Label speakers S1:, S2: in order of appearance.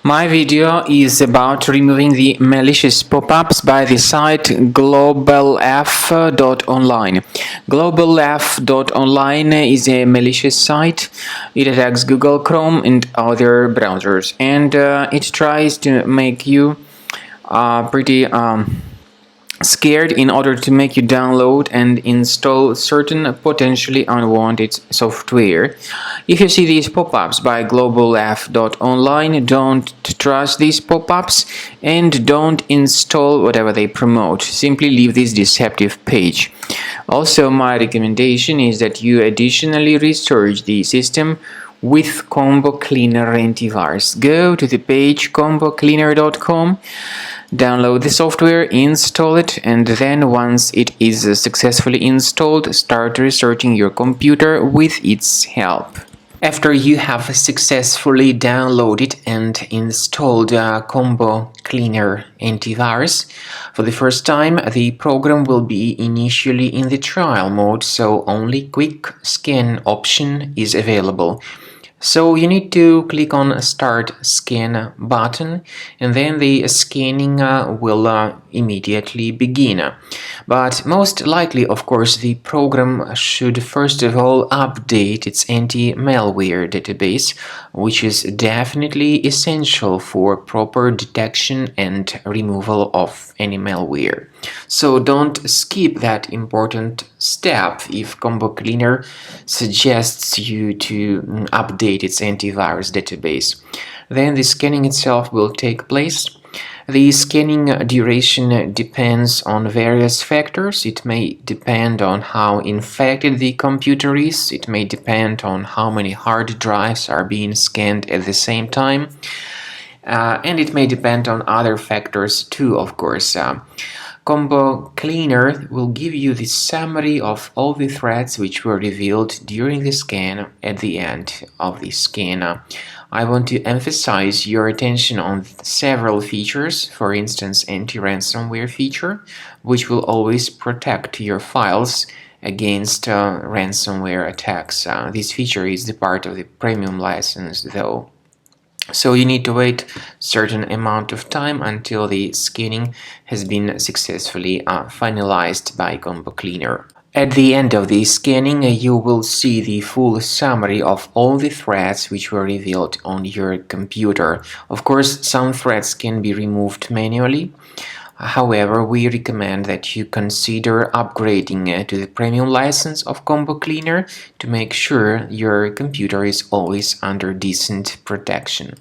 S1: My video is about removing the malicious pop-ups by the site Globalff.online. Globalff.online is a malicious site. It attacks Google Chrome and other browsers, and it tries to make you pretty scared in order to make you download and install certain potentially unwanted software. If you see these pop-ups by Globalff.online, don't trust these pop-ups and don't install whatever they promote. Simply leave this deceptive page. Also, my recommendation is that you additionally research the system with Combo Cleaner antivirus. Go to the page combocleaner.com, download the software, install it, and then once it is successfully installed, start researching your computer with its help. After you have successfully downloaded and installed Combo Cleaner antivirus, for the first time the program will be initially in the trial mode, so only quick scan option is available. So you need to click on Start Scan button, and then the scanning will immediately begin. But most likely, of course, the program should first of all update its anti-malware database, which is definitely essential for proper detection and removal of any malware. So don't skip that important step if Combo Cleaner suggests you to update its antivirus database. Then the scanning itself will take place. The scanning duration depends on various factors. It may depend on how infected the computer is. It may depend on how many hard drives are being scanned at the same time. And it may depend on other factors too, of course. Combo Cleaner will give you the summary of all the threats which were revealed during the scan at the end of the scan. I want to emphasize your attention on several features, for instance anti-ransomware feature, which will always protect your files against ransomware attacks. This feature is the part of the premium license though. So you need to wait a certain amount of time until the scanning has been successfully finalized by Combo Cleaner. At the end of the scanning, you will see the full summary of all the threats which were revealed on your computer. Of course, some threats can be removed manually. However, we recommend that you consider upgrading to the premium license of Combo Cleaner to make sure your computer is always under decent protection.